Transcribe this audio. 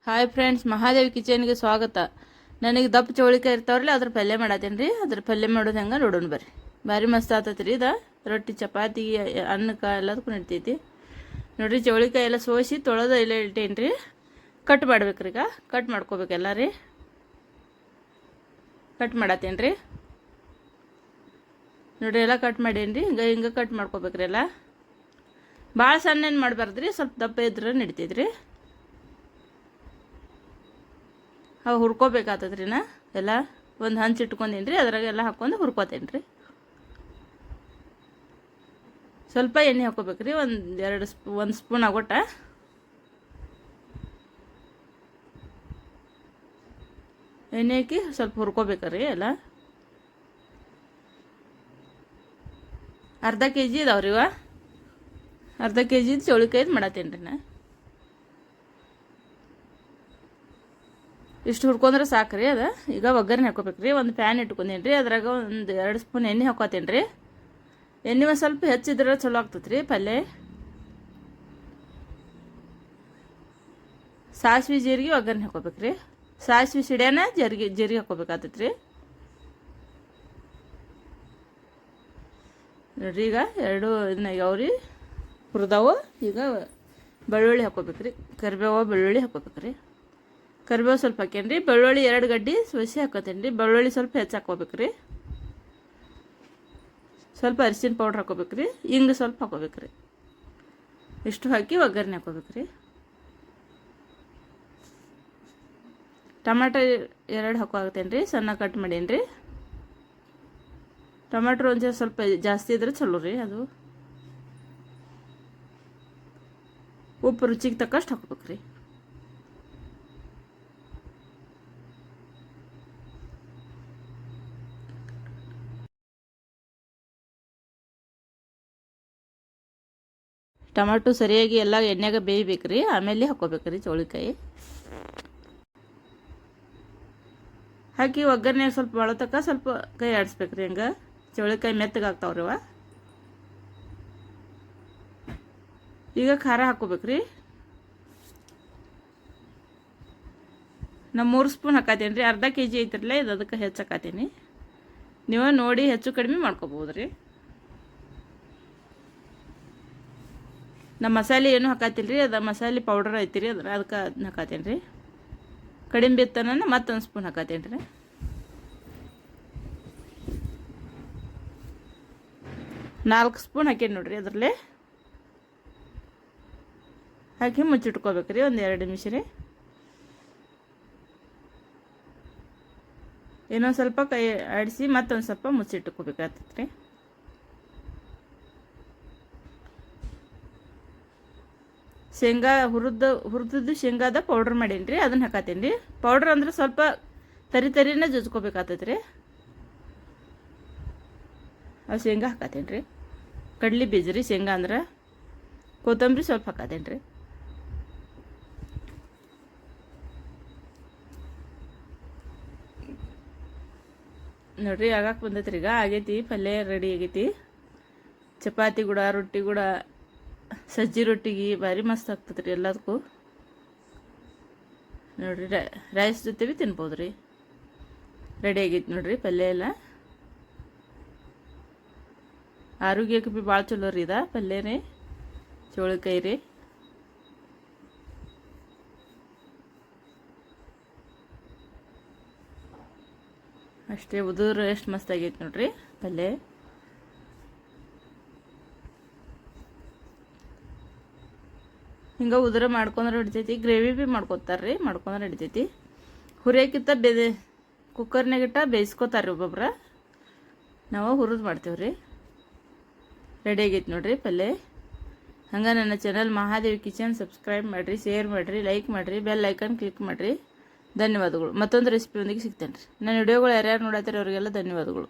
Hi friends, Mahadevi ಕಿಚನ್ಗೆ ಸ್ವಾಗತ. ನನಗೆ ದಪ್ಪ ಚೌಳಿಕಾಯಿ ಇರ್ತಾವ್ರಲ್ಲ, ಅದ್ರ ಪಲ್ಯ ಮಾಡತ್ತೇನೆ ರೀ. ಅದ್ರ ಪಲ್ಯ ಮಾಡೋದು ಹೆಂಗೆ ನೋಡೋಣ ಬರ್ರಿ. ಭಾರಿ ಮಸ್ತ್ ಆತೈತೆ ರೀ. ಇದು ರೊಟ್ಟಿ, ಚಪಾತಿ, ಅನ್ನಕ್ಕೆ ಎಲ್ಲದಕ್ಕೂ ನಡಿತೈತಿ ನೋಡಿರಿ. ಚೌಳಿಕಾಯಿ ಎಲ್ಲ ಸೋಸಿ ತೊಳೆದು ಎಲ್ಲ ಇಟ್ಟೇನಿ ರೀ. ಕಟ್ ಮಾಡ್ಬೇಕ್ರಿ. ಈಗ ಕಟ್ ಮಾಡ್ಕೋಬೇಕೆಲ್ಲ ರೀ. ಕಟ್ ಮಾಡತ್ತೇನೆ ರೀ ನೋಡಿರಿ. ಎಲ್ಲ ಕಟ್ ಮಾಡೇನಿ ರೀ. ಹಿಂಗೆ ಕಟ್ ಮಾಡ್ಕೋಬೇಕ್ರಿ. ಎಲ್ಲ ಭಾಳ ಸಣ್ಣ ಏನು ಮಾಡಬಾರ್ದು ರೀ, ಸ್ವಲ್ಪ ದಪ್ಪ ಇದ್ರೆ ನಡಿತೈತ್ರಿ. ಅವು ಹುರ್ಕೋಬೇಕಾಗ್ತದ್ರಿ. ಎಲ್ಲ ಒಂದು ಹಂಚು ಇಟ್ಕೊಂಡೀನಿ ರೀ. ಅದ್ರಾಗ ಎಲ್ಲ ಹಾಕ್ಕೊಂಡು ಹುರ್ಕೋತೇನೆ ರೀ. ಸ್ವಲ್ಪ ಎಣ್ಣೆ ಹಾಕ್ಕೋಬೇಕ್ರಿ. ಒಂದು ಸ್ಪೂನ್ ಆಗೋಟ ಎಣ್ಣೆ ಹಾಕಿ ಸ್ವಲ್ಪ ಹುರ್ಕೋಬೇಕ್ರಿ. ಎಲ್ಲ ಅರ್ಧ ಕೆ ಜಿ ಇದಾವ್ರಿ. ಅರ್ಧ ಕೆ ಜಿದು ಚೌಳಿಕಾಯ್ದು ಮಾಡತ್ತೇನೆ ರೀ. ಇಷ್ಟು ಹುರ್ಕೊಂಡ್ರೆ ಸಾಕ್ರಿ. ಅದು ಈಗ ಒಗ್ಗರಣೆ ಹಾಕೋಬೇಕ್ರಿ. ಒಂದು ಪ್ಯಾನ್ ಇಟ್ಕೊಂಡೇನಿ ರೀ. ಅದ್ರಾಗ ಒಂದು 2 ಸ್ಪೂನ್ ಎಣ್ಣೆ ಹಾಕೋತೇನೆ ರೀ. ಎಣ್ಣೆ ಒಂದು ಸ್ವಲ್ಪ ಹೆಚ್ಚಿದ್ರೆ ಚಲೋ ಆಗ್ತದೆ ರೀ ಪಲ್ಯ. ಸಾಸಿವೆ ಜೀರಿಗೆ ಒಗ್ಗರಣೆ ಹಾಕೋಬೇಕ್ರಿ. ಸಾಸಿವೆ ಸಿಡ್ಯಾನ ಜೀರಿಗೆ ಹಾಕೋಬೇಕಾಗ್ತೈತೆ ರೀ. ನೋಡ್ರಿ, ಈಗ 2 ಇದನ್ನ ಯಾವ್ರಿ ಹುರಿದಾವು. ಈಗ ಬೆಳ್ಳುಳ್ಳಿ ಹಾಕೋಬೇಕ್ರಿ. ಕರಿಬೇವು ಬೆಳ್ಳುಳ್ಳಿ ಹಾಕೋಬೇಕ್ರಿ. ಕರಿಬೇವು ಸ್ವಲ್ಪ ಹಾಕೇನಿ ರೀ. ಬೆಳ್ಳುಳ್ಳಿ 2 ಗಡ್ಡಿ ಸೋಸಿ ಹಾಕೋತೇನೆ ರೀ. ಬೆಳ್ಳುಳ್ಳಿ ಸ್ವಲ್ಪ ಹೆಚ್ಚು ಹಾಕೋಬೇಕ್ರಿ. ಸ್ವಲ್ಪ ಅರಿಶಿನ ಪೌಡ್ರ್ ಹಾಕೋಬೇಕ್ರಿ. ಹಿಂಗೆ ಸ್ವಲ್ಪ ಹಾಕೋಬೇಕ್ರಿ. ಇಷ್ಟು ಹಾಕಿ ಒಗ್ಗರಣೆ ಹಾಕೋಬೇಕ್ರಿ. ಟಮಾಟೊ 2 ಹಾಕೋತೇನೆ ರೀ. ಸಣ್ಣ ಕಟ್ ಮಾಡೀನಿ ರೀ. ಟೊಮೆಟೊ ಒಂದು ಸ್ವಲ್ಪ ಜಾಸ್ತಿ ಇದ್ರೆ ಚಲೋ ರೀ. ಅದು ಉಪ್ಪು ರುಚಿಗೆ ತಕ್ಕಷ್ಟು ಹಾಕೋಬೇಕ್ರಿ. ಟೊಮೆಟೊ ಸರಿಯಾಗಿ ಎಲ್ಲ ಎಣ್ಣೆಗೆ ಬೇಯಬೇಕ್ರಿ. ಆಮೇಲೆ ಹಾಕೋಬೇಕ್ರಿ ಚೌಳಿಕಾಯಿ ಹಾಕಿ ಒಗ್ಗರಣೆ ಸ್ವಲ್ಪ ಬಳತಕ್ಕ ಸ್ವಲ್ಪ ಕೈ ಆಡಿಸ್ಬೇಕ್ರಿ. ಹಂಗೆ ಚೌಳಿಕಾಯಿ ಮೆತ್ತಗೆ ಆಗ್ತಾವ್ರಿ. ಈಗ ಖಾರ ಹಾಕೋಬೇಕ್ರಿ. ನಾ 3 ಸ್ಪೂನ್ ಹಾಕತ್ತೇನೆ ರೀ. ಅರ್ಧ ಕೆ ಜಿ ಐತಿರಲ್ಲ, ಇದು ಅದಕ್ಕೆ ಹೆಚ್ಚು ಹಾಕತ್ತೀನಿ. ನೀವು ನೋಡಿ ಹೆಚ್ಚು ಕಡಿಮೆ ಮಾಡ್ಕೋಬೋದು ರೀ. ನಮ್ಮ ಮಸಾಲೆ ಏನು ಹಾಕತ್ತಿಲ್ಲ ರೀ. ಅದು ಮಸಾಲೆ ಪೌಡರ್ ಐತಿ ರೀ. ಅದಕ್ಕೆ ಅದನ್ನ ಹಾಕತ್ತೇನೆ ರೀ. ಕಡಿಮೆ ಬಿತ್ತನ ಮತ್ತೊಂದು ಸ್ಪೂನ್ ಹಾಕತ್ತೇನೆ ರೀ. 4 ಸ್ಪೂನ್ ಹಾಕೇನಿ ನೋಡ್ರಿ. ಅದರಲ್ಲೇ ಹಾಕಿ ಮುಚ್ಚಿಟ್ಕೋಬೇಕ್ರಿ ಒಂದು 2 ನಿಮಿಷ ರೀ. ಇನ್ನೊಂದು ಸ್ವಲ್ಪ ಕೈ ಆಡಿಸಿ ಮತ್ತೊಂದು ಸ್ವಲ್ಪ ಮುಚ್ಚಿಟ್ಕೋಬೇಕಾಗ್ತೈತೆ ರೀ. ಶೇಂಗಾ ಹುರಿದು ಶೇಂಗಾದ ಪೌಡ್ರ್ ಮಾಡೀನಿ ರೀ. ಅದನ್ನು ಹಾಕತ್ತೀನಿ ರೀ. ಪೌಡ್ರ್ ಅಂದ್ರೆ ಸ್ವಲ್ಪ ತರಿನೇ ಜಜ್ಕೋಬೇಕಾಗ್ತೈತೆ ರೀ. ಆ ಶೇಂಗಾ ಹಾಕತ್ತೀನಿ ರೀ. ಕಡ್ಲಿ ಬೀಜ ರೀ. ಶೇಂಗಾ ಅಂದ್ರೆ ಕೊತ್ತಂಬರಿ ಸ್ವಲ್ಪ ಹಾಕತ್ತೀನಿ ರೀ. ನೋಡ್ರಿ, ಆಗಾಕೆ ಬಂದೈತೆ ರೀ. ಈಗ ಆಗೈತಿ. ಪಲ್ಯ ರೆಡಿ ಆಗೈತಿ. ಚಪಾತಿ ಕೂಡ, ರೊಟ್ಟಿ ಕೂಡ, ಸಜ್ಜಿ ರೊಟ್ಟಿಗೆ ಭಾರಿ ಮಸ್ತ್ ಆಗ್ತದೆ ರೀ. ಎಲ್ಲದಕ್ಕೂ ನೋಡಿರಿ, ರೈಸ್ ಜೊತೆ ಭೀ ತಿನ್ಬೋದು ರೀ. ರೆಡಿ ಆಗೈತಿ ನೋಡ್ರಿ ಪಲ್ಯ ಎಲ್ಲ. ಆರೋಗ್ಯಕ್ಕೆ ಭೀ ಭಾಳ ಚಲೋ ರೀ. ಇದು ಪಲ್ಯ ರೀ, ಚೌಳಿಕಾಯಿ ರೀ. ಅಷ್ಟೇ ಉದುರು ಎಷ್ಟು ಮಸ್ತ್ ಆಗೈತಿ ನೋಡ್ರಿ ಪಲ್ಯ. ಹಿಂಗೆ ಉದುರ ಮಾಡ್ಕೊಂಡ್ರೆ ಹಿಡಿತೈತಿ. ಗ್ರೇವಿ ಭೀ ಮಾಡ್ಕೊತಾರೆ ರೀ. ಮಾಡ್ಕೊಂಡ್ರೆ ಹಿಡಿತೈತಿ. ಹುರಿಯೋಕ್ಕಿಂತ ಕುಕ್ಕರ್ನಾಗಿಟ್ಟ ಬೇಯಿಸ್ಕೊತಾರೆ ರೀ ಒಬ್ಬೊಬ್ರು. ನಾವು ಹುರಿದು ಮಾಡ್ತೀವಿ ರೀ. ರೆಡಿ ಆಗೈತಿ ನೋಡ್ರಿ ಪಲ್ಯ. ಹಂಗೆ ನನ್ನ ಚಾನಲ್ ಮಹಾದೇವಿ ಕಿಚನ್ ಸಬ್ಸ್ಕ್ರೈಬ್ ಮಾಡಿರಿ, ಶೇರ್ ಮಾಡಿರಿ, ಲೈಕ್ ಮಾಡಿರಿ, ಬೆಲ್ ಐಕನ್ ಕ್ಲಿಕ್ ಮಾಡಿರಿ. ಧನ್ಯವಾದಗಳು. ಮತ್ತೊಂದು ರೆಸಿಪಿಯೊಂದಿಗೆ ಸಿಗ್ತೇನೆ ರೀ. ನನ್ನ ವಿಡಿಯೋಗಳು ಯಾರ್ಯಾರು ನೋಡತ್ತಾರೆ ಅವರಿಗೆಲ್ಲ ಧನ್ಯವಾದಗಳು.